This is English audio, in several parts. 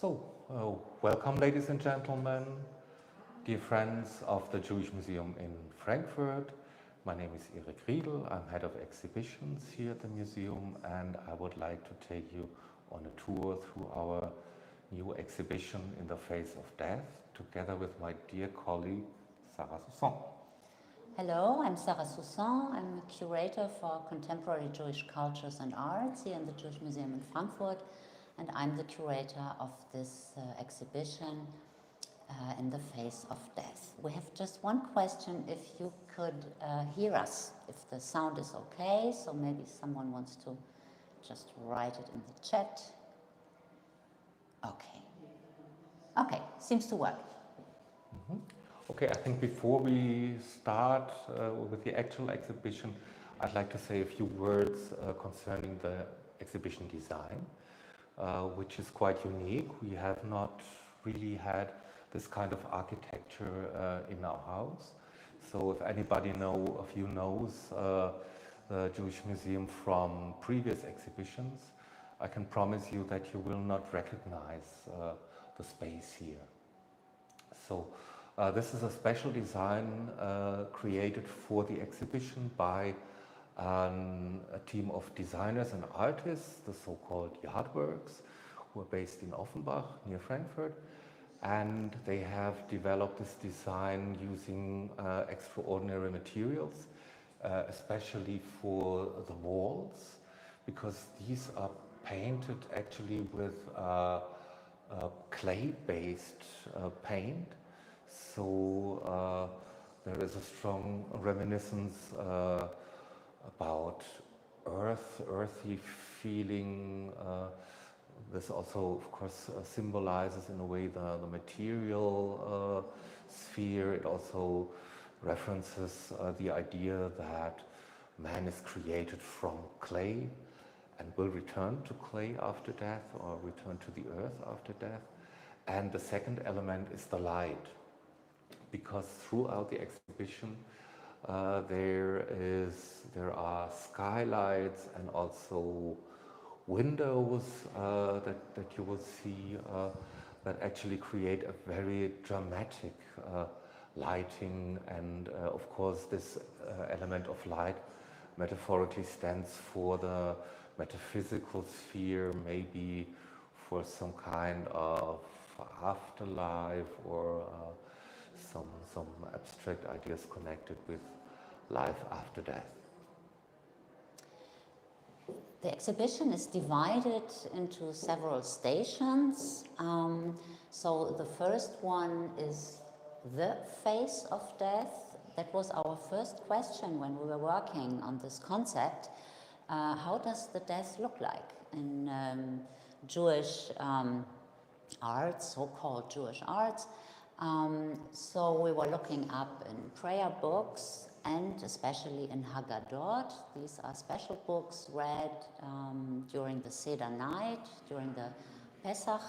Welcome, ladies and gentlemen, dear friends of the Jewish Museum in Frankfurt. My name is Erik Riedel. I'm head of exhibitions here at the museum, and I would like to take you on a tour through our new exhibition In the Face of Death, together with my dear colleague, Sara Soussan. Hello, I'm Sara Soussan. I'm a curator for contemporary Jewish cultures and arts here in the Jewish Museum in Frankfurt, and I'm the curator of this exhibition, In the Face of Death. We have just one question, if you could hear us, if the sound is okay, so maybe someone wants to just write it in the chat. Okay, seems to work. Mm-hmm. Okay, I think before we start with the actual exhibition, I'd like to say a few words concerning the exhibition design, which is quite unique. We have not really had this kind of architecture in our house. So if anybody of you knows the Jewish Museum from previous exhibitions, I can promise you that you will not recognize the space here. So this is a special design created for the exhibition by a team of designers and artists, the so-called Yardworks, who are based in Offenbach near Frankfurt. And they have developed this design using extraordinary materials, especially for the walls, because these are painted actually with clay-based paint. So there is a strong reminiscence about earthy feeling. This also, of course, symbolizes in a way the material sphere. It also references the idea that man is created from clay and will return to clay after death, or return to the earth after death. And the second element is the light, because throughout the exhibition there are skylights and also windows that you will see that actually create a very dramatic lighting. And of course this element of light metaphorically stands for the metaphysical sphere, maybe for some kind of afterlife or some abstract ideas connected with life after death. The exhibition is divided into several stations. So the first one is the face of death. That was our first question when we were working on this concept. How does the death look like in Jewish arts, so-called Jewish arts? So we were looking up in prayer books and especially in Haggadot. These are special books read during the Seder night, during the Pesach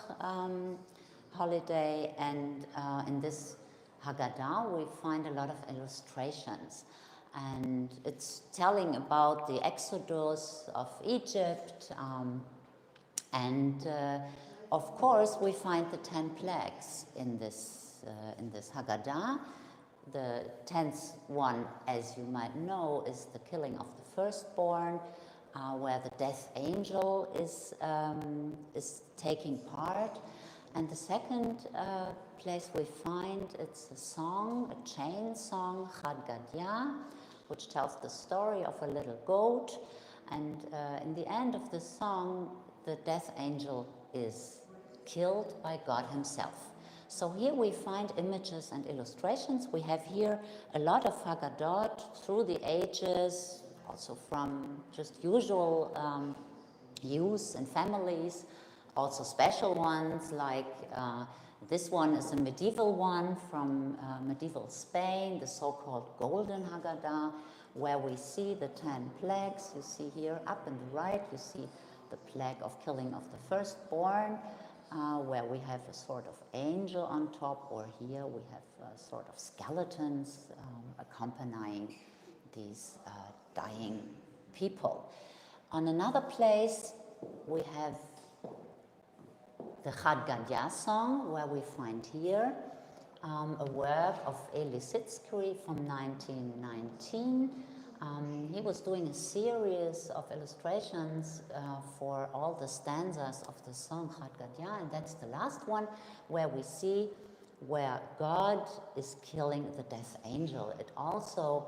holiday, and in this Haggadah we find a lot of illustrations, and it's telling about the exodus of Egypt, and of course we find the 10 plagues in this Haggadah. The 10th one, as you might know, is the killing of the firstborn, where the death angel is taking part. And the second place we find, it's a song, a chain song, Chad Gadya, which tells the story of a little goat. And in the end of the song, the death angel is killed by God himself. So here we find images and illustrations. We have here a lot of Haggadot through the ages, also from just usual use in families, also special ones like this one is a medieval one from medieval Spain, the so-called Golden Haggadah, where we see the 10 plagues. You see here up on the right, you see the plague of killing of the firstborn, where we have a sort of angel on top, or here we have sort of skeletons accompanying these dying people. On another place we have the Gadya song, where we find here a work of Eli Sitzkeri from 1919. He was doing a series of illustrations for all the stanzas of the song Gadya, and that's the last one where we see where God is killing the death angel. It also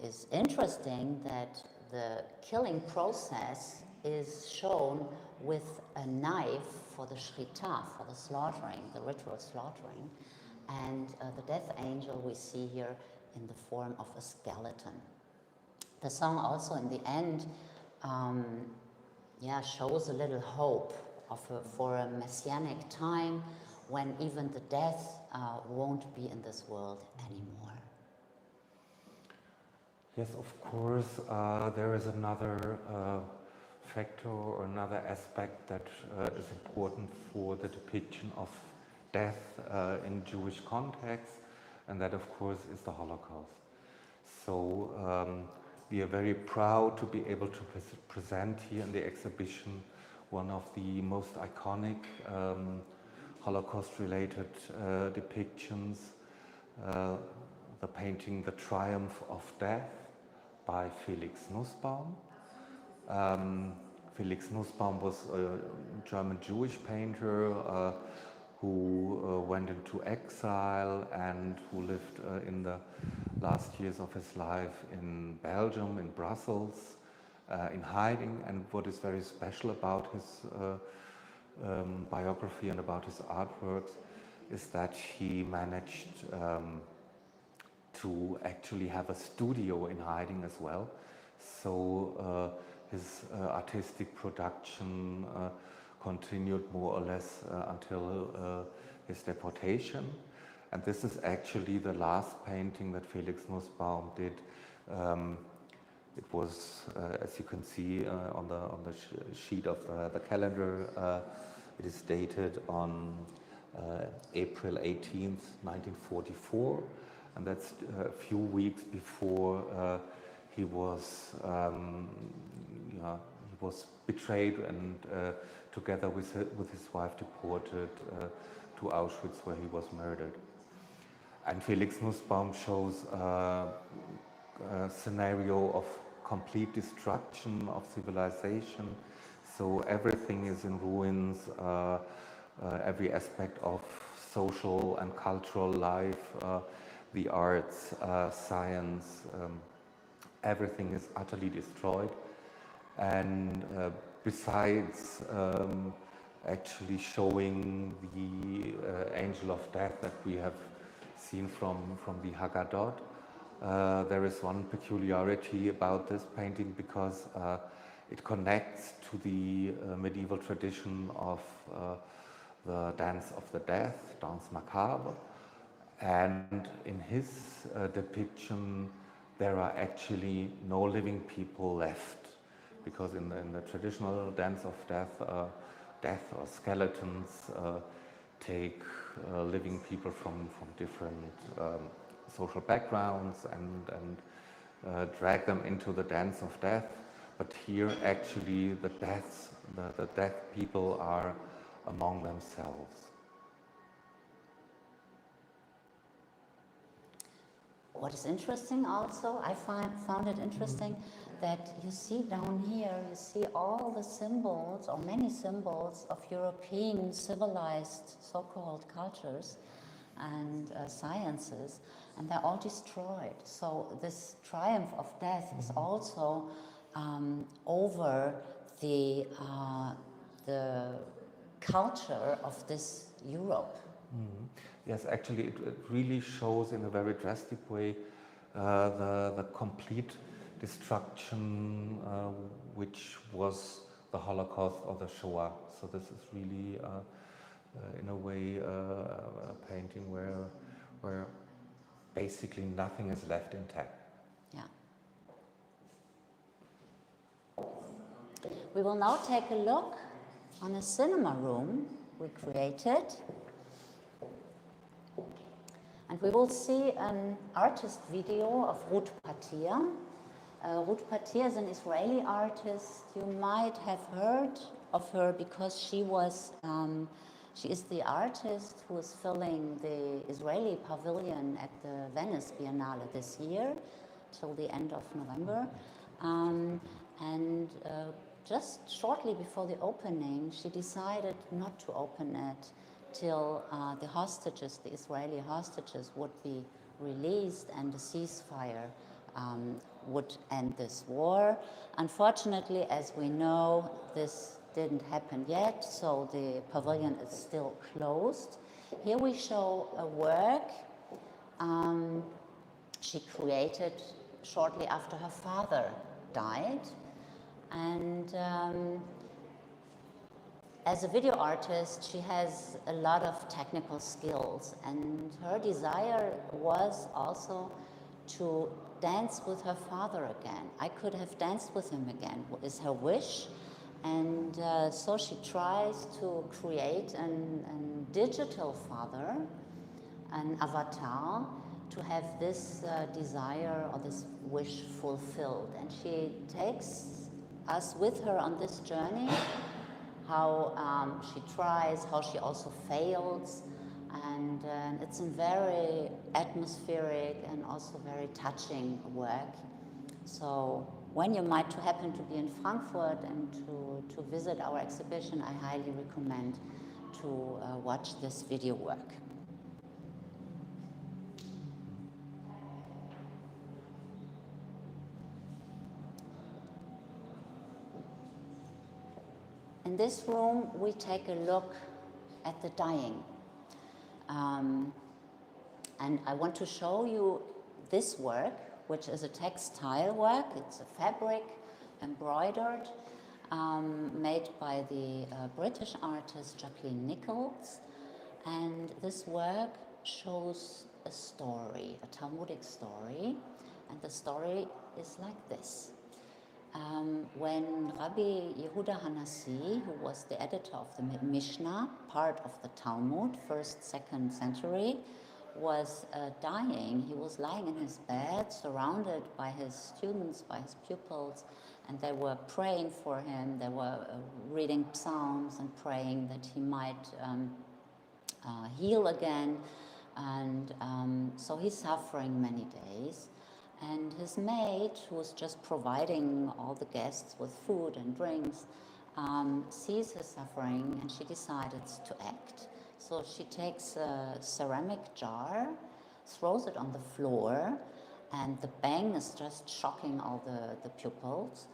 is interesting that the killing process is shown with a knife for the shrita, for the slaughtering, the ritual slaughtering. And the death angel we see here in the form of a skeleton. The song also in the end shows a little hope for a messianic time when even the death won't be in this world anymore. Yes, of course, there is another factor or another aspect that is important for the depiction of death in Jewish context, and that of course is the Holocaust. So we are very proud to be able to present here in the exhibition one of the most iconic Holocaust-related depictions, the painting The Triumph of Death by Felix Nussbaum. Felix Nussbaum was a German Jewish painter who went into exile and who lived in the last years of his life in Belgium, in Brussels, in hiding. And what is very special about his biography and about his artworks is that he managed to actually have a studio in hiding as well. So his artistic production continued more or less until his deportation. And this is actually the last painting that Felix Nussbaum did. It was, as you can see on the sheet of the calendar, it is dated on April 18th, 1944, and that's a few weeks before he was betrayed and together with his wife deported to Auschwitz, where he was murdered. And Felix Nussbaum shows a scenario of complete destruction of civilization. So everything is in ruins, every aspect of social and cultural life, the arts, science, everything is utterly destroyed. And besides actually showing the angel of death that we have seen from the Haggadot, there is one peculiarity about this painting because it connects to the medieval tradition of the dance of the death, Danse Macabre. And in his depiction, there are actually no living people left, because in the traditional dance of death, death or skeletons take living people from different social backgrounds and drag them into the dance of death. But here, actually, the death people are among themselves. What is interesting also, I found it interesting that you see down here, you see all the symbols, or many symbols of European civilized so-called cultures and sciences, and they're all destroyed. So this triumph of death is also over the culture of this Europe. Mm-hmm. Yes, actually, it really shows in a very drastic way the complete destruction which was the Holocaust or the Shoah. So this is really, in a way, a painting where basically nothing is left intact. Yeah. We will now take a look on a cinema room we created. And we will see an artist video of Ruth Patia. Ruth Patia is an Israeli artist. You might have heard of her because she is the artist who is filling the Israeli pavilion at the Venice Biennale this year till the end of November. And just shortly before the opening, she decided not to open it till the hostages, the Israeli hostages, would be released and a ceasefire would end this war. Unfortunately, as we know, this didn't happen yet, so the pavilion is still closed. Here we show a work she created shortly after her father died. And as a video artist, she has a lot of technical skills, and her desire was also to dance with her father again. I could have danced with him again, is her wish. And so she tries to create a digital father, an avatar, to have this desire or this wish fulfilled. And she takes us with her on this journey, how she tries, how she also fails, and it's a very atmospheric and also very touching work. So when you might happen to be in Frankfurt and to visit our exhibition, I highly recommend to watch this video work. In this room, we take a look at the dying. And I want to show you this work, which is a textile work. It's a fabric embroidered, made by the British artist Jacqueline Nichols. And this work shows a story, a Talmudic story. And the story is like this. When Rabbi Yehuda Hanassi, who was the editor of the Mishnah, part of the Talmud, 1st, 2nd century, was dying, he was lying in his bed, surrounded by his students, by his pupils, and they were praying for him. They were reading psalms and praying that he might heal again. And so he's suffering many days. And his maid, who was just providing all the guests with food and drinks, sees his suffering, and she decided to act. So she takes a ceramic jar, throws it on the floor, and the bang is just shocking all the pupils.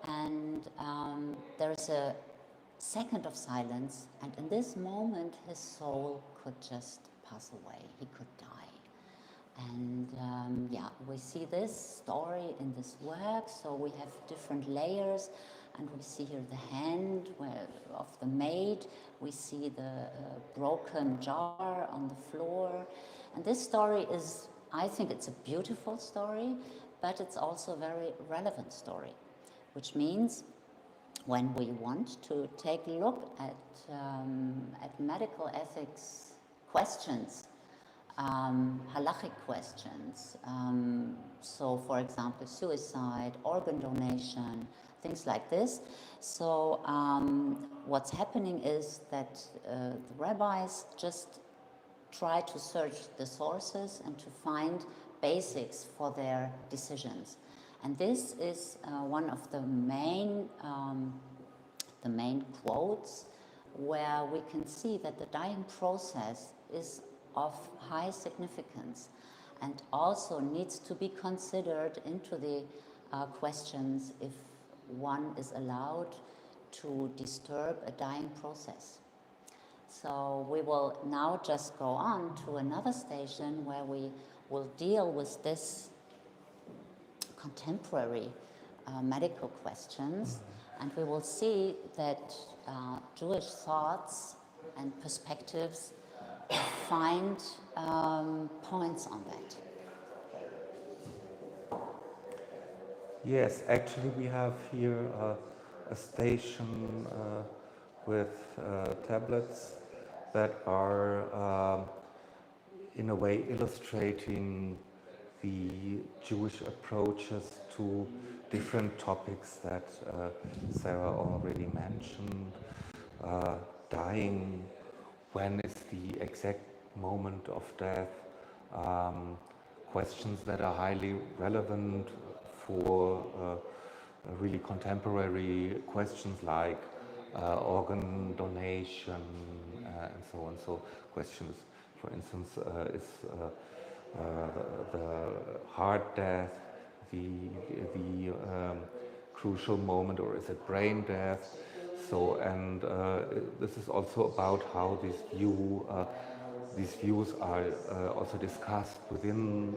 And there's a second of silence, and in this moment his soul could just pass away. He could die. And we see this story in this work. So we have different layers, and we see here the hand of the maid. We see the broken jar on the floor. And this story is, I think it's a beautiful story, but it's also a very relevant story, which means when we want to take a look at medical ethics questions, halachic questions, so for example suicide, organ donation, things like this. So what's happening is that the rabbis just try to search the sources and to find basics for their decisions. And this is one of the main quotes where we can see that the dying process is of high significance and also needs to be considered into the questions if one is allowed to disturb a dying process. So we will now just go on to another station where we will deal with this contemporary medical questions, and we will see that Jewish thoughts and perspectives find points on that. Yes, actually we have here a station with tablets that are in a way illustrating the Jewish approaches to different topics that Sara already mentioned. Dying, when is the exact moment of death? Questions that are highly relevant for really contemporary questions like organ donation and so on. So questions, for instance, is the heart death the crucial moment, or is it brain death? So, and this is also about how these views are also discussed within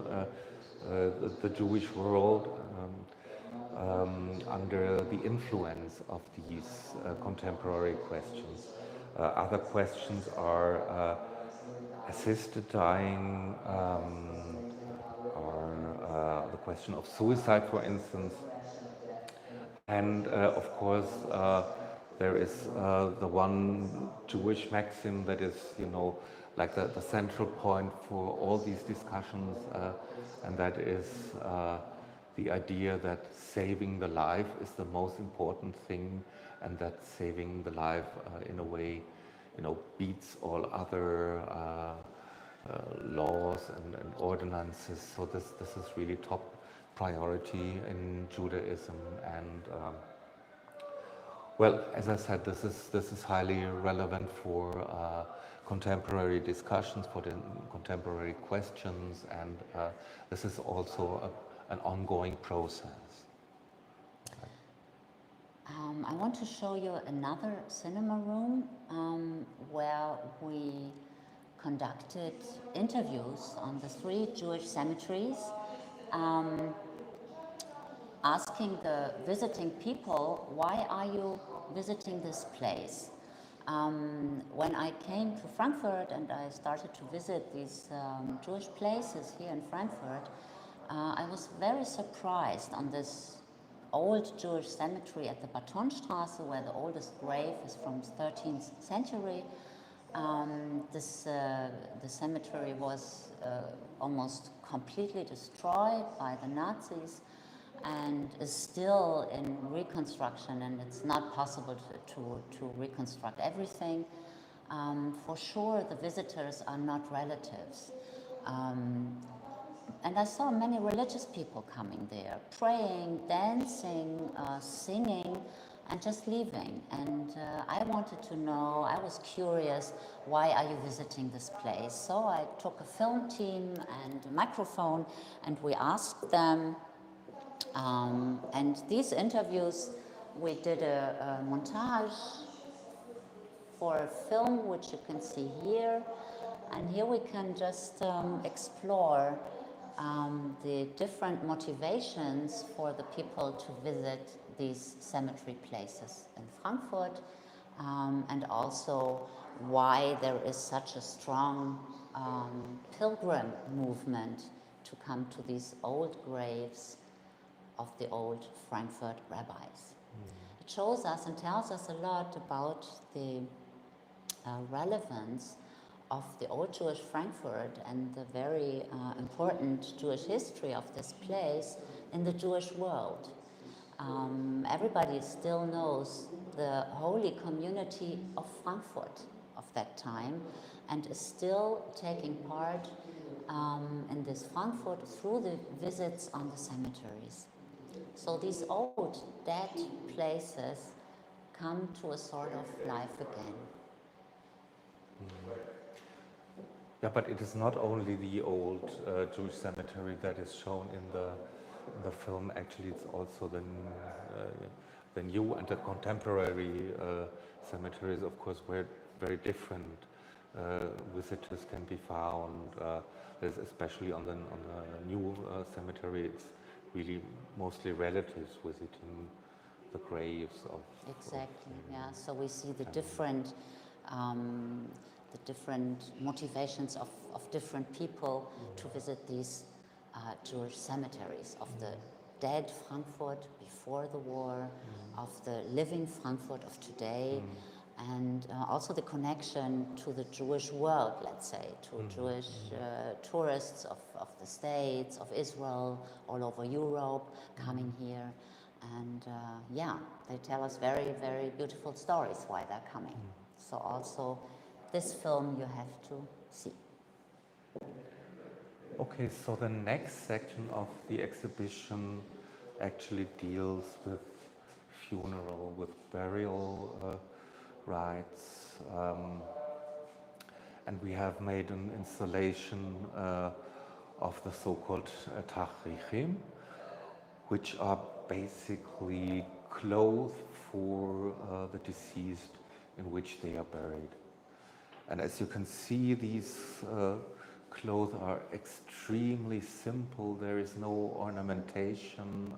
the Jewish world under the influence of these contemporary questions. Other questions are assisted dying, or the question of suicide, for instance. And of course, there is the one Jewish maxim that is, like the central point for all these discussions, and that is the idea that saving the life is the most important thing, and that saving the life in a way, beats all other laws and ordinances. So this is really top priority in Judaism, and well, as I said, this is highly relevant for contemporary discussions, for the contemporary questions, and this is also an ongoing process. I want to show you another cinema room where we conducted interviews on the 3 Jewish cemeteries, asking the visiting people, why are you visiting this place? When I came to Frankfurt and I started to visit these Jewish places here in Frankfurt, I was very surprised on this old Jewish cemetery at the Batonstraße, where the oldest grave is from the 13th century. The cemetery was almost completely destroyed by the Nazis and is still in reconstruction, and it's not possible to reconstruct everything. For sure, the visitors are not relatives. And I saw many religious people coming there, praying, dancing, singing, and just leaving. And I wanted to know, I was curious, why are you visiting this place? So I took a film team and a microphone, and we asked them. And these interviews, we did a montage for a film, which you can see here. And here we can just explore the different motivations for the people to visit these cemetery places in Frankfurt, and also why there is such a strong pilgrim movement to come to these old graves of the old Frankfurt rabbis. It shows us and tells us a lot about the relevance of the old Jewish Frankfurt and the very important Jewish history of this place in the Jewish world. Everybody still knows the holy community of Frankfurt of that time, and is still taking part in this Frankfurt through the visits on the cemeteries. So these old dead places come to a sort of life again. Yeah, but it is not only the old Jewish cemetery that is shown in the film. Actually, it's also the new and the contemporary cemeteries, of course, where very different visitors can be found. There's especially on the new cemetery, it's really mostly relatives visiting the graves of. Exactly. Yeah. So we see the different motivations of different people to visit these Jewish cemeteries, of the dead Frankfurt before the war, of the living Frankfurt of today, and also the connection to the Jewish world, let's say, to Jewish tourists of the States, of Israel, all over Europe, coming here. And yeah, they tell us very, very beautiful stories why they're coming. So also this film you have to see. Okay, so the next section of the exhibition actually deals with funeral, with burial rites, and we have made an installation of the so-called tachrichim, which are basically clothes for the deceased in which they are buried. And as you can see, these clothes are extremely simple. There is no ornamentation.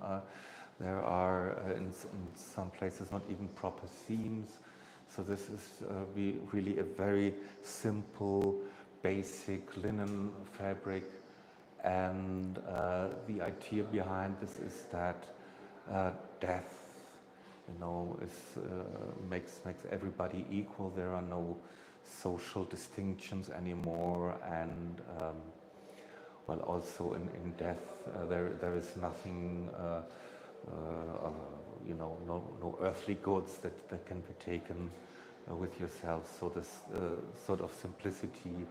There are, in some places, not even proper seams. So this is really a very simple, basic linen fabric. And the idea behind this is that death, makes everybody equal. There are no social distinctions anymore, and well, also in death there is nothing, no earthly goods that can be taken with yourself. So this sort of simplicity,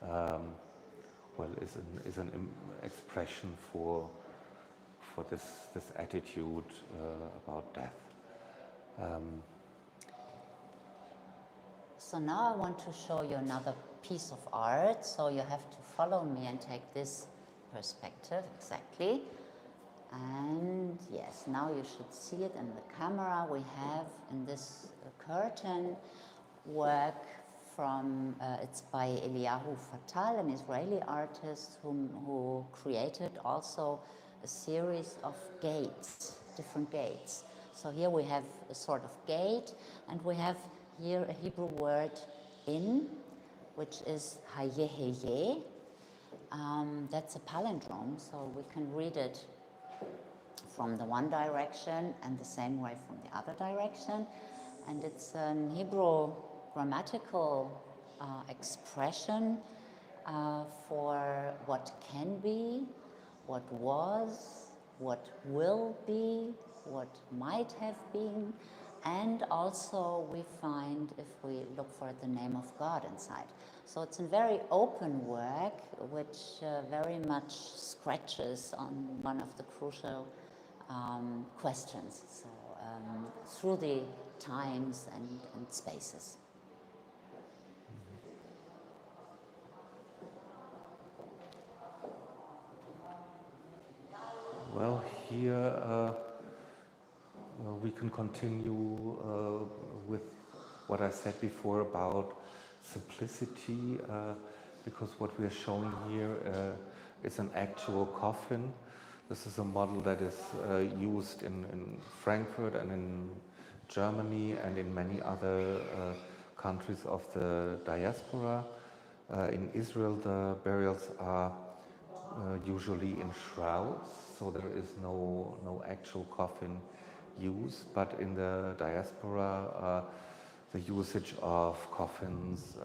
well, is an expression for this attitude about death. So now I want to show you another piece of art. So you have to follow me and take this perspective exactly. And yes, now you should see it in the camera. We have in this curtain work from, it's by Eliyahu Fatal, an Israeli artist who created also a series of gates, different gates. So here we have a sort of gate, and we have here a Hebrew word in, which is hayeheye. That's a palindrome, so we can read it from the one direction and the same way from the other direction. And it's an Hebrew grammatical expression for what can be, what was, what will be, what might have been, and also we find, if we look for the name of God inside. So it's a very open work, which very much scratches on one of the crucial questions, so through the times and spaces. Well, here we can continue with what I said before about simplicity, because what we are showing here is an actual coffin. This is a model that is used in Frankfurt and in Germany and in many other countries of the diaspora. In Israel, the burials are usually in shrouds, so there is no actual coffin used, but in the diaspora the usage of coffins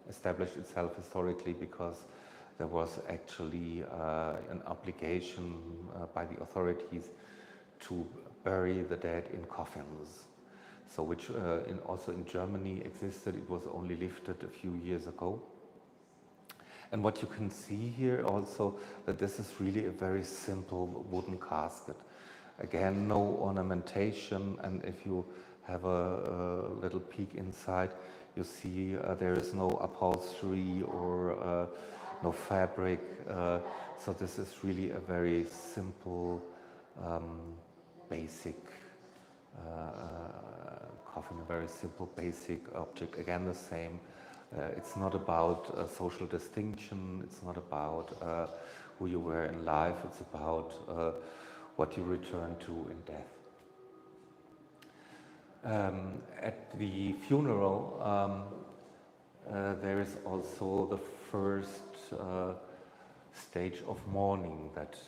established itself historically because there was actually an obligation by the authorities to bury the dead in coffins. So which also in Germany existed. It was only lifted a few years ago. And what you can see here also, that this is really a very simple wooden casket. Again, no ornamentation, and if you have a little peek inside, you see there is no upholstery or no fabric. So this is really a very simple, basic coffin, a very simple, basic object. Again, the same. It's not about social distinction, it's not about who you were in life, it's about what you return to in death. At the funeral, there is also the first stage of mourning that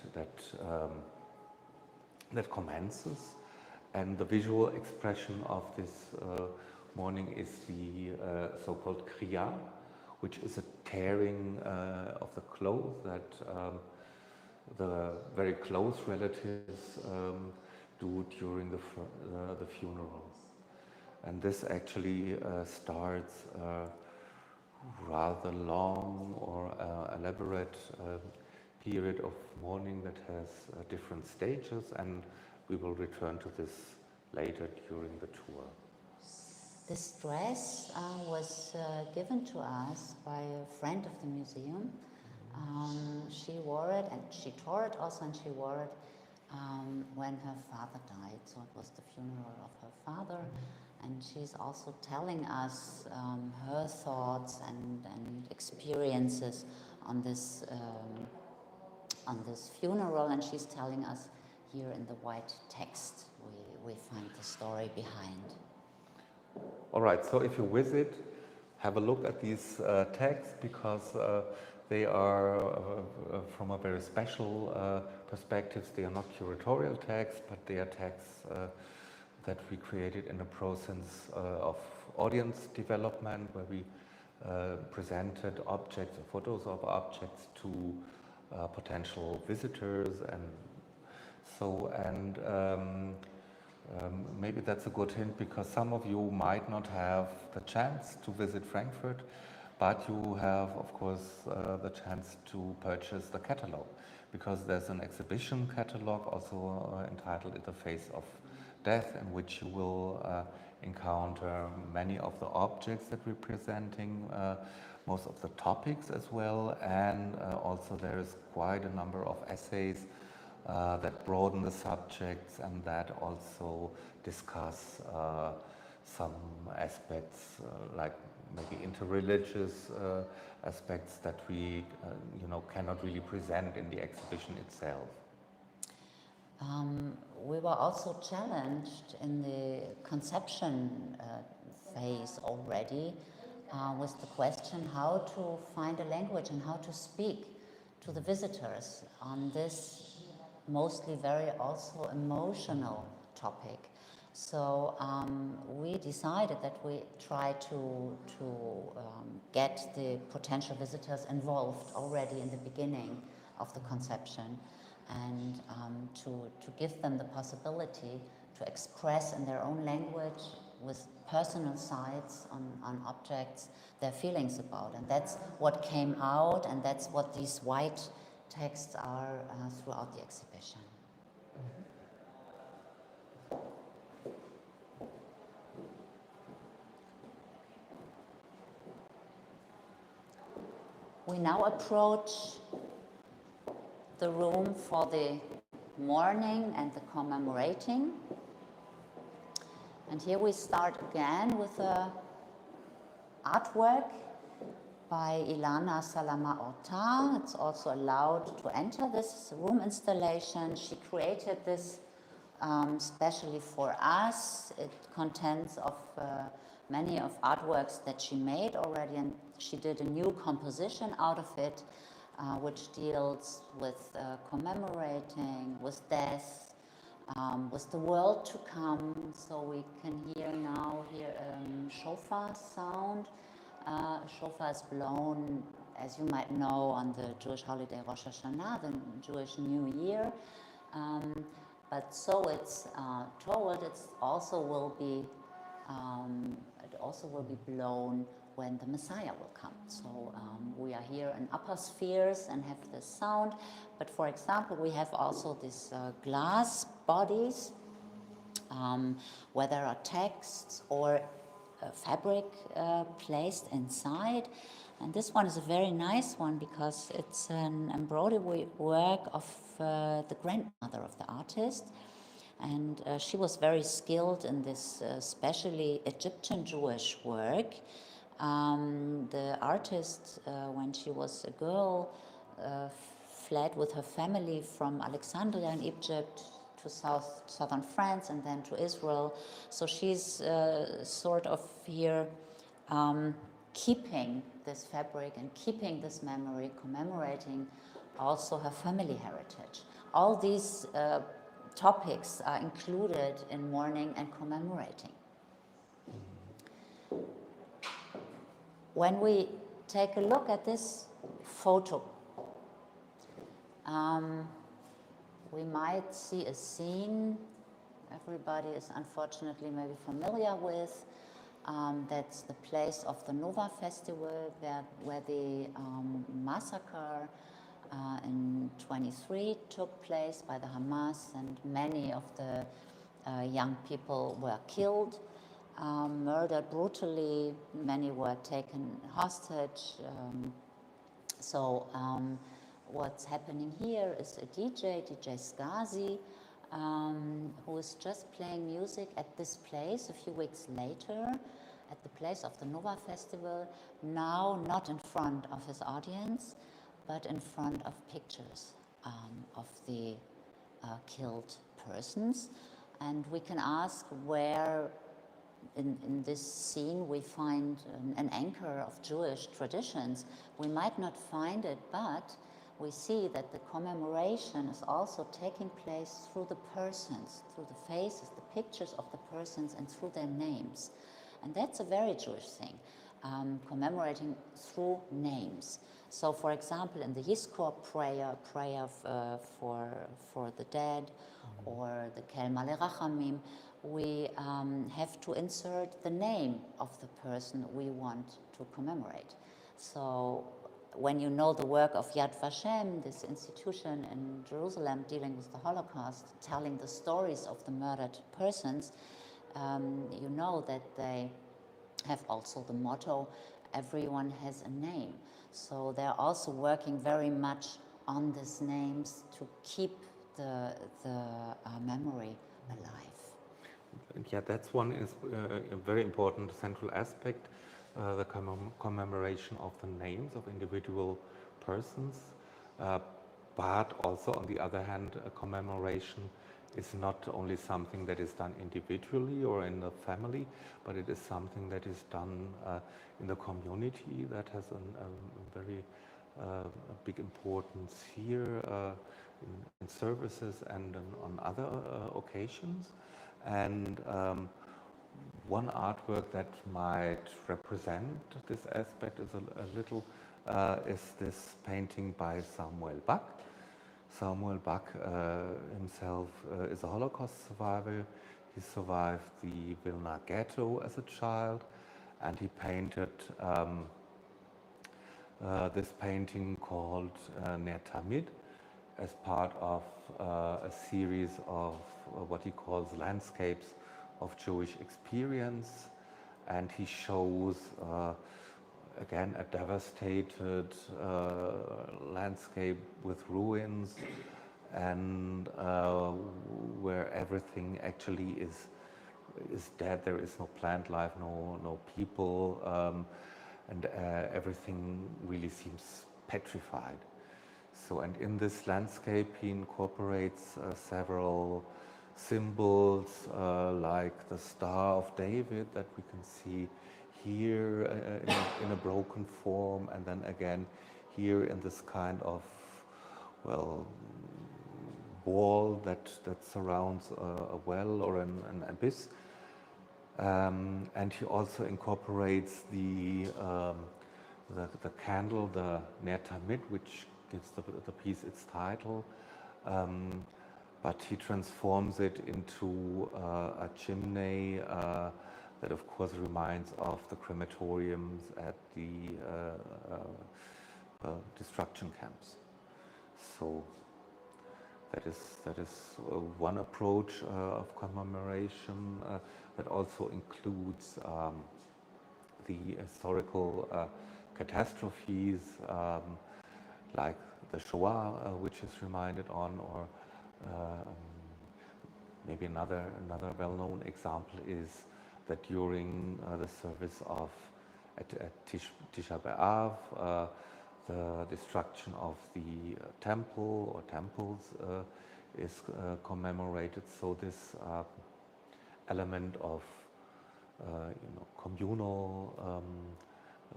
commences, and the visual expression of this mourning is the so-called kriya, which is a tearing of the clothes that the very close relatives do during the funeral. And this actually starts a rather long or elaborate period of mourning that has different stages, and we will return to this later during the tour. This dress was given to us by a friend of the museum. She wore it, and she tore it also, and she wore it when her father died. So it was the funeral of her father, and she's also telling us her thoughts and experiences on this funeral, and she's telling us here in the white text we find the story behind. All right, so if you visit, have a look at these texts, because they are from a very special perspective. They are not curatorial texts, but they are texts that we created in a process of audience development, where we presented objects or photos of objects to potential visitors, and so, and maybe that's a good hint, because some of you might not have the chance to visit Frankfurt, but you have, of course, the chance to purchase the catalog, because there's an exhibition catalog also entitled In the Face of Death, in which you will encounter many of the objects that we're presenting, most of the topics as well, and also there is quite a number of essays that broaden the subjects and that also discuss some aspects like maybe interreligious aspects that we cannot really present in the exhibition itself. We were also challenged in the conception phase already with the question how to find a language and how to speak to the visitors on this mostly very also emotional topic. So we decided that we try to get the potential visitors involved already in the beginning of the conception, and to give them the possibility to express in their own language with personal sides on objects their feelings about. And that's what came out, and that's what these white texts are throughout the exhibition. We now approach the room for the mourning and the commemorating. And here we start again with a artwork by Ilana Salama Orta. It's also allowed to enter this room installation. She created this specially for us. It contains of many of artworks that she made already, and she did a new composition out of it, which deals with commemorating, with death, with the world to come. So we can hear shofar sound. Shofar is blown, as you might know, on the Jewish holiday Rosh Hashanah, the Jewish New Year. But so it's told it also will be blown when the Messiah will come. So we are here in upper spheres and have this sound. But for example, we have also these glass bodies where there are texts or fabric placed inside. And this one is a very nice one because it's an embroidery work of the grandmother of the artist. And she was very skilled in this, especially Egyptian Jewish work. The artist, when she was a girl, fled with her family from Alexandria in Egypt to southern France and then to Israel. So she's sort of here keeping this fabric and keeping this memory, commemorating also her family heritage. All these topics are included in mourning and commemorating. When we take a look at this photo, we might see a scene everybody is unfortunately maybe familiar with. That's the place of the Nova Festival, where the massacre in 23 took place by the Hamas, and many of the young people were killed, murdered brutally. Many were taken hostage. What's happening here is a DJ Skazi, who is just playing music at this place a few weeks later, at the place of the Nova Festival, now not in front of his audience, but in front of pictures of the killed persons. And we can ask where in this scene we find an anchor of Jewish traditions. We might not find it, but we see that the commemoration is also taking place through the persons, through the faces, the pictures of the persons, and through their names. And that's a very Jewish thing, commemorating through names. So, for example, in the Yizkor prayer for the dead, or the Kel Male Rachamim, we have to insert the name of the person we want to commemorate. So when you know the work of Yad Vashem, this institution in Jerusalem dealing with the Holocaust, telling the stories of the murdered persons, you know that they have also the motto, everyone has a name. So they're also working very much on these names to keep the memory alive. Yeah, that's one is a very important central aspect, the commemoration of the names of individual persons, but also on the other hand, a commemoration is not only something that is done individually or in the family, but it is something that is done in the community that has a very big importance here in services and on other occasions. And one artwork that might represent this aspect is a little is this painting by Samuel Bach. Samuel Bach himself is a Holocaust survivor. He survived the Vilna ghetto as a child, and he painted this painting called Ner Tamid as part of a series of what he calls landscapes of Jewish experience. And he shows again a devastated landscape with ruins, and where everything actually is dead. There is no plant life, no people, and everything really seems petrified. So, and in this landscape he incorporates several symbols like the Star of David that we can see here in a broken form, and then again here in this kind of, well, wall that surrounds a well or an abyss. And he also incorporates the candle, the Ner Tamid, which gives the piece its title, but he transforms it into a chimney that of course reminds of the crematoriums at the destruction camps. So that is one approach of commemoration that also includes the historical catastrophes like the Shoah, which is reminded on, or maybe another well-known example is that during the service of at Tisha B'Av, the destruction of the temple or temples is commemorated. So this element of communal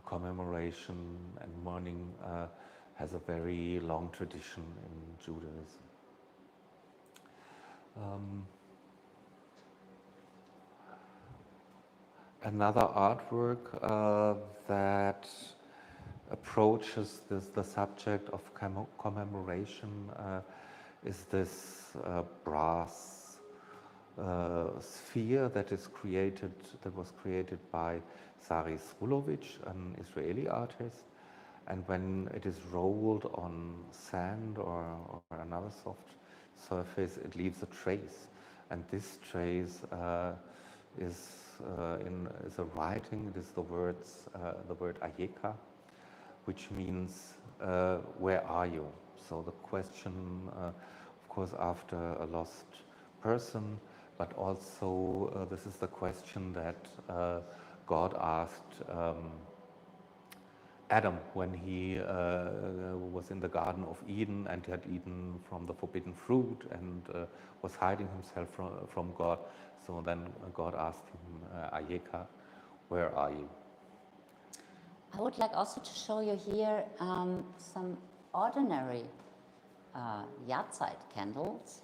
commemoration and mourning has a very long tradition in Judaism. Another artwork that approaches the subject of commemoration is this brass sphere that was created by Sari Srulovic, an Israeli artist, and when it is rolled on sand or another soft surface, it leaves a trace, and this trace is a writing. It is the word Aeka, which means where are you? So the question, of course, after a lost person, but also this is the question that God asked Adam when he was in the Garden of Eden and had eaten from the forbidden fruit and was hiding himself from God. So then God asked him, Aeka, where are you? I would like also to show you here some ordinary Yide candles.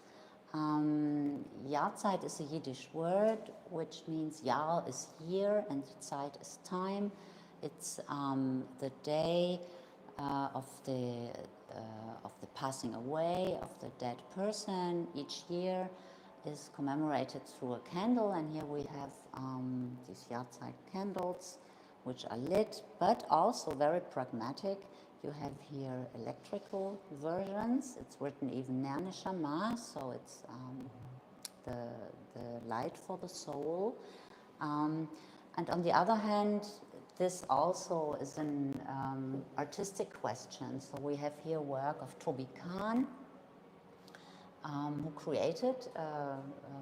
Yahrzeit is a Yiddish word which means Jahr is year and Zeit is time. It's the day of the passing away of the dead person. Each year is commemorated through a candle, and here we have these Yahrzeit candles, which are lit, but also very pragmatic. You have here electrical versions. It's written even Ner Neshama, so it's the light for the soul. And on the other hand, this also is an artistic question. So we have here work of Toby Kahn, who created a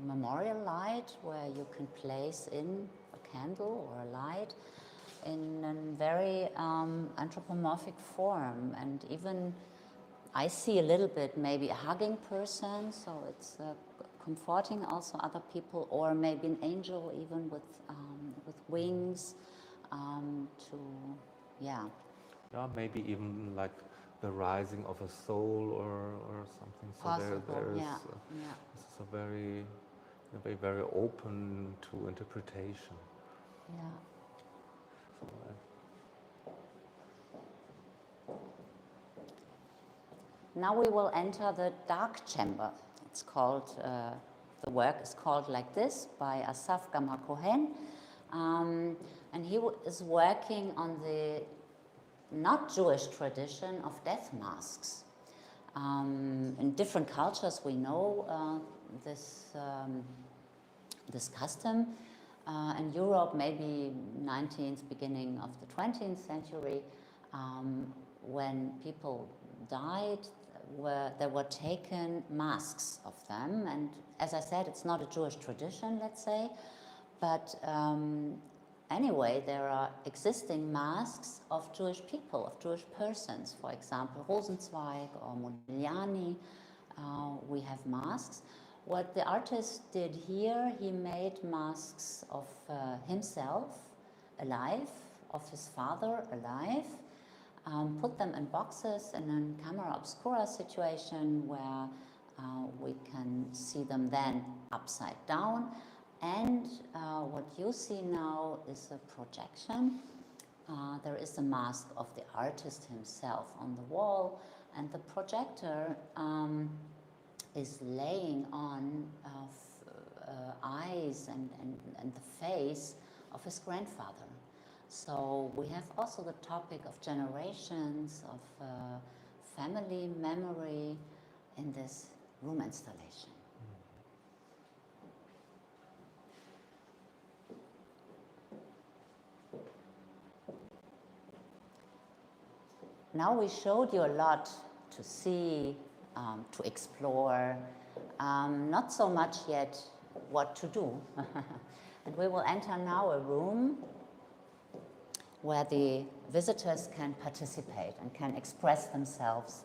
memorial light where you can place in a candle or a light in a very anthropomorphic form, and even I see a little bit maybe a hugging person, so it's comforting also other people, or maybe an angel even with wings yeah, maybe even like the rising of a soul or something. So possible. there is Yeah. this is a very open to interpretation. Yeah. Now we will enter the dark chamber. It's called, the work is called like this by Asaf Gamma Cohen. And he is working on the not Jewish tradition of death masks. In different cultures we know this custom. In Europe, maybe 19th, beginning of the 20th century, when people died, there were taken masks of them, and as I said, it's not a Jewish tradition, let's say, but anyway, there are existing masks of Jewish people, of Jewish persons. For example, Rosenzweig or Modigliani, we have masks. What the artist did here, he made masks of himself alive, of his father alive, put them in boxes in a camera obscura situation where we can see them then upside down. And what you see now is a projection. There is a mask of the artist himself on the wall, and the projector is laying on eyes and the face of his grandfather. So we have also the topic of generations, of family memory in this room installation. Now we showed you a lot to see, to explore, not so much yet what to do. And we will enter now a room where the visitors can participate and can express themselves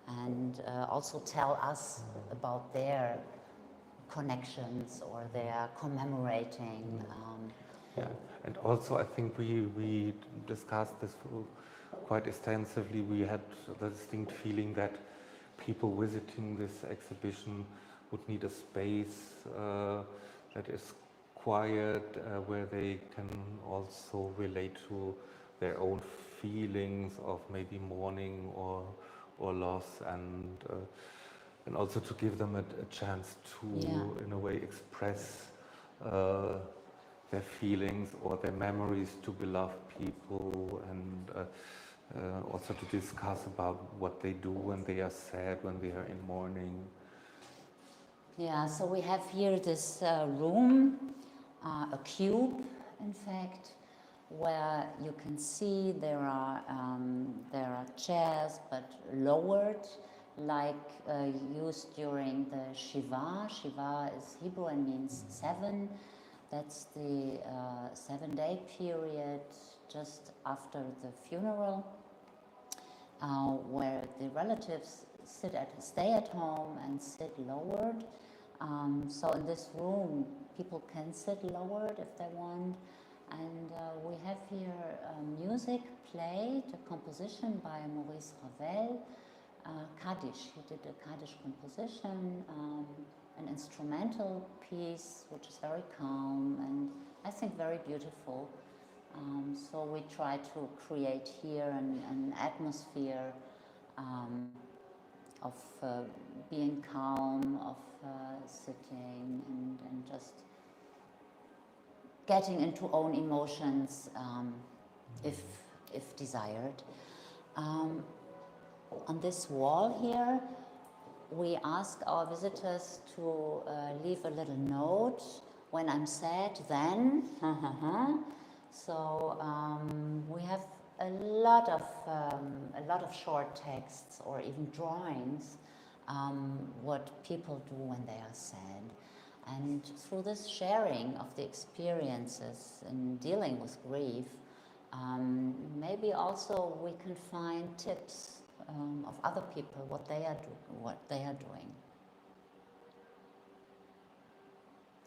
and also tell us about their connections or their commemorating. Yeah, and also I think we discussed this quite extensively. We had the distinct feeling that people visiting this exhibition would need a space that is quiet, where they can also relate to their own feelings of maybe mourning or loss, and and also to give them a chance to, in a way, express their feelings or their memories to beloved people, and also to discuss about what they do when they are sad, when they are in mourning. Yeah, so we have here this room, a cube, in fact, where you can see there are chairs, but lowered, like used during the Shiva. Shiva is Hebrew and means 7. That's the 7-day period just after the funeral, where the relatives stay at home and sit lowered. So in this room, people can sit lowered if they want. And we have here music played, a composition by Maurice Ravel, Kaddish. He did a Kaddish composition, an instrumental piece, which is very calm and I think very beautiful. So we try to create here an atmosphere of being calm, of sitting and just getting into own emotions if desired. On this wall here, we ask our visitors to leave a little note. When I'm sad, then. So we have a lot of short texts or even drawings, what people do when they are sad. And through this sharing of the experiences in dealing with grief, maybe also we can find tips of other people, what they are doing.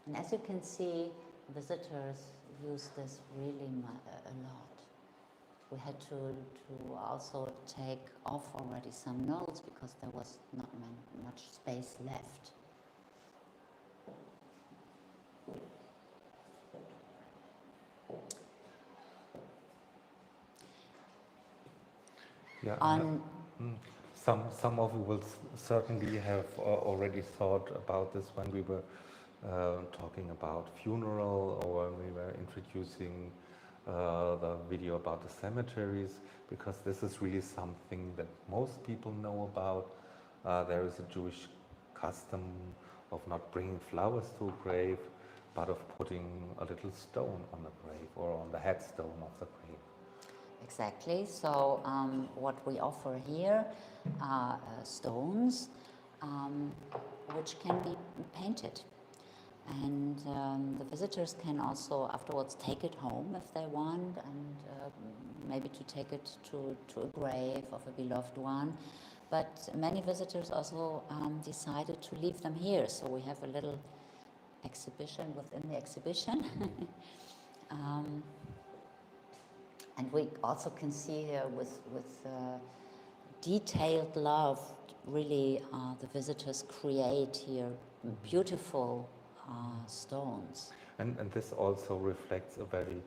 And as you can see, visitors use this really a lot. We had to also take off already some notes because there was not much space left. Yeah, some of you will certainly have already thought about this when we were talking about funeral, or when we were introducing the video about the cemeteries, because this is really something that most people know about. There is a Jewish custom of not bringing flowers to a grave, but of putting a little stone on the grave or on the headstone of the grave. Exactly. So what we offer here are stones which can be painted. And the visitors can also afterwards take it home if they want, and maybe to take it to a grave of a beloved one. But many visitors also decided to leave them here. So we have a little exhibition within the exhibition. And we also can see here with detailed love, really the visitors create here beautiful stones. And this also reflects a very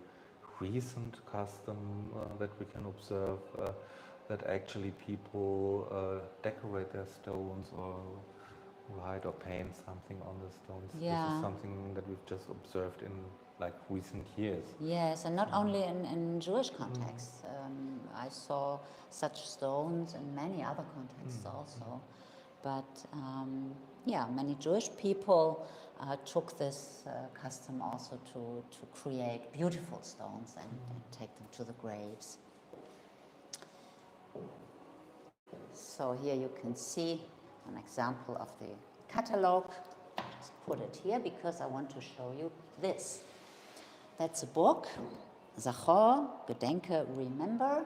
recent custom that we can observe, that actually people decorate their stones or write or paint something on the stones. Yeah. This is something that we've just observed in like recent years. Yes, and not only in Jewish contexts. I saw such stones in many other contexts also. But yeah, many Jewish people took this custom also to create beautiful stones and take them to the graves. So here you can see an example of the catalog. Just put it here because I want to show you this. That's a book, Zachor, Gedenke, Remember.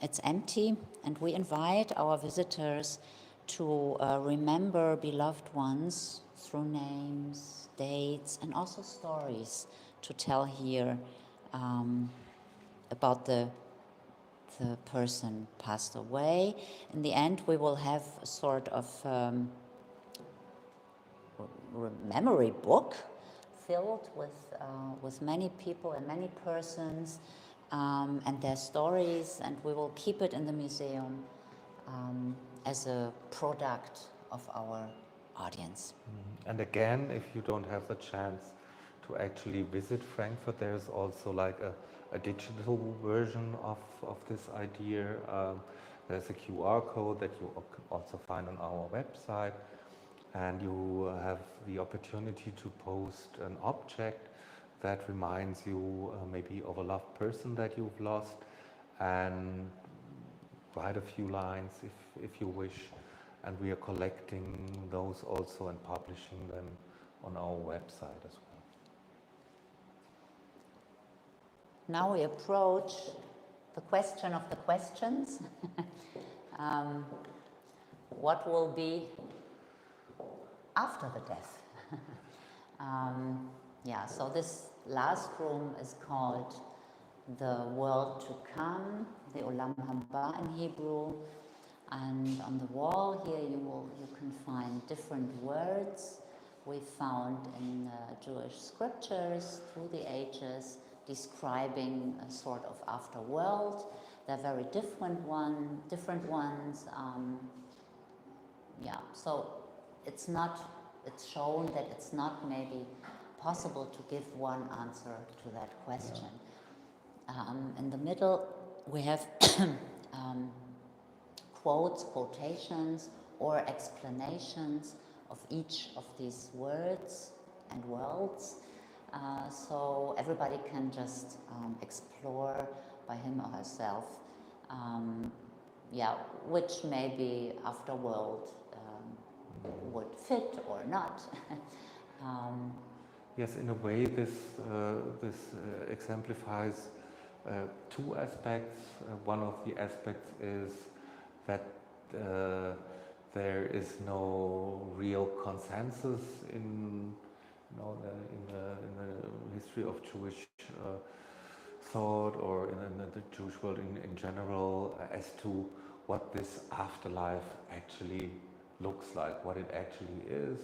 It's empty, and we invite our visitors to remember beloved ones through names, dates, and also stories to tell here about the person passed away. In the end, we will have a sort of memory book filled with many people and many persons and their stories, and we will keep it in the museum as a product of our audience. And again, if you don't have the chance to actually visit Frankfurt, there's also like a digital version of this idea. There's a QR code that you also find on our website, and you have the opportunity to post an object that reminds you maybe of a loved person that you've lost, and write a few lines if you wish. And we are collecting those also and publishing them on our website as well. Now we approach the question of the questions. What will be after the death? Yeah, so this last room is called the world to come, the Olam Haba in Hebrew. And on the wall here you can find different words we found in Jewish scriptures through the ages, describing a sort of afterworld. They're very different ones. Yeah, so it's shown that it's not maybe possible to give one answer to that question. In the middle we have quotes, quotations, or explanations of each of these words and worlds. So everybody can just explore by him or herself, yeah, which maybe afterworld would fit or not. Yes, in a way, this exemplifies two aspects. One of the aspects is that there is no real consensus in the history of Jewish thought, or in the Jewish world in general, as to what this afterlife actually looks like, what it actually is.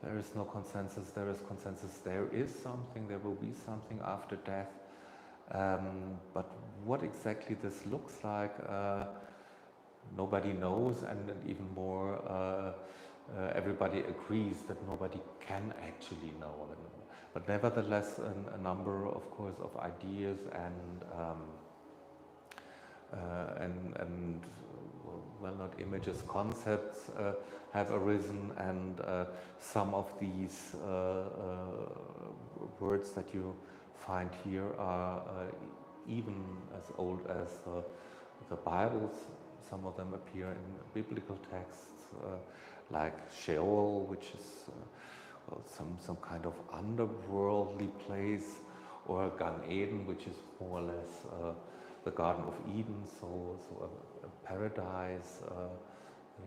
There is no consensus. There is consensus. There is something. There will be something after death. But what exactly this looks like, nobody knows, and even more, everybody agrees that nobody can actually know. But nevertheless, a number, of course, of ideas and well, not images, concepts have arisen, and some of these words that you find here are even as old as the Bibles. Some of them appear in biblical texts, like Sheol, which is well, some kind of underworldly place, or Gan Eden, which is more or less the Garden of Eden, so a paradise,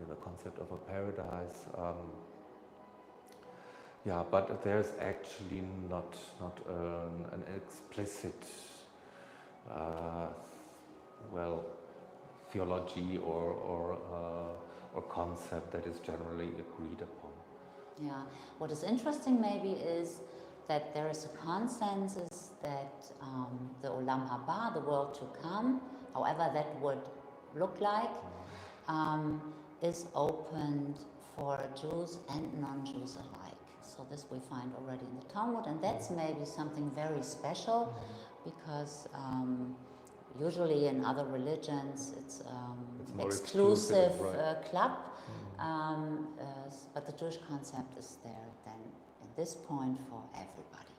the concept of a paradise. Yeah, but there's actually not an explicit, well, theology or concept that is generally agreed upon. Yeah, what is interesting maybe is that there is a consensus that the Olam Haba, the world to come, however that would look like, is opened for Jews and non-Jews alike. So this we find already in the Talmud, and that's maybe something very special, because usually in other religions it's exclusive right? Club, but the Jewish concept is there then at this point for everybody.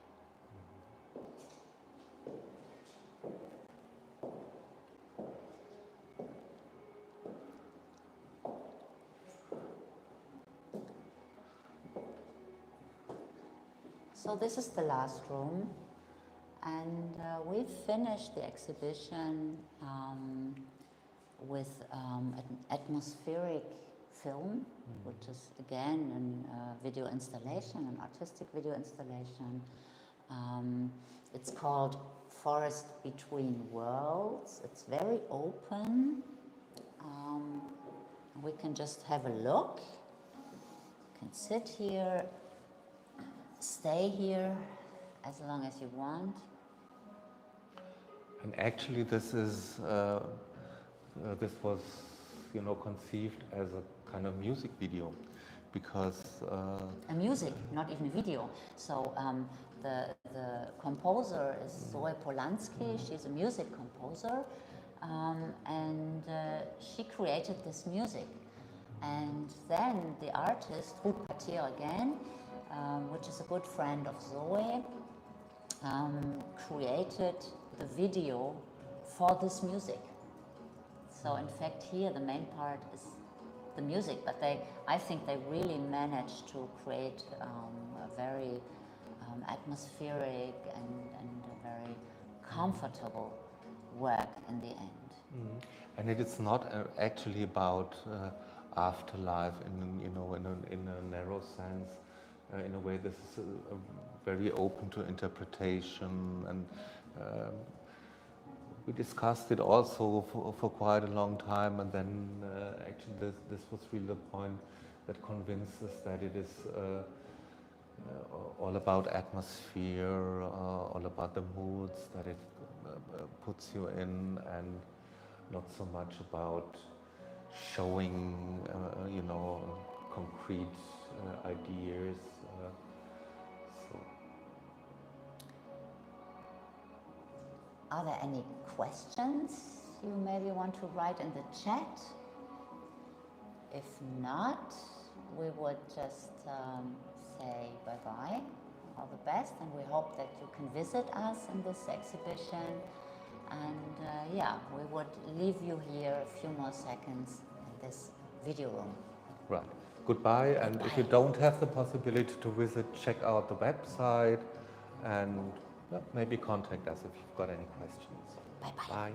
So this is the last room, and we've finished the exhibition with an atmospheric film, which is again a video installation, an artistic video installation. It's called Forest Between Worlds. It's very open. We can just have a look. You can sit here, stay here as long as you want. And actually this was conceived as a kind of music video, because a music, not even a video. So the composer is Zoe Polanski. She's a music composer, and she created this music. And then the artist, Patia again, which is a good friend of Zoe, created the video for this music. So in fact here the main part is the music, but I think they really managed to create a very atmospheric and a very comfortable work in the end. And it is not actually about afterlife in a narrow sense. In a way, this is very open to interpretation, and we discussed it also for quite a long time, and then actually this was really the point that convinced us that it is all about atmosphere, all about the moods that it puts you in, and not so much about showing concrete ideas. So. Are there any questions you maybe want to write in the chat? If not, we would just say bye-bye, all the best, and we hope that you can visit us in this exhibition. And yeah, we would leave you here a few more seconds in this video room. Right. Goodbye, and if you don't have the possibility to visit, check out the website, and maybe contact us if you've got any questions. Bye-bye. Bye.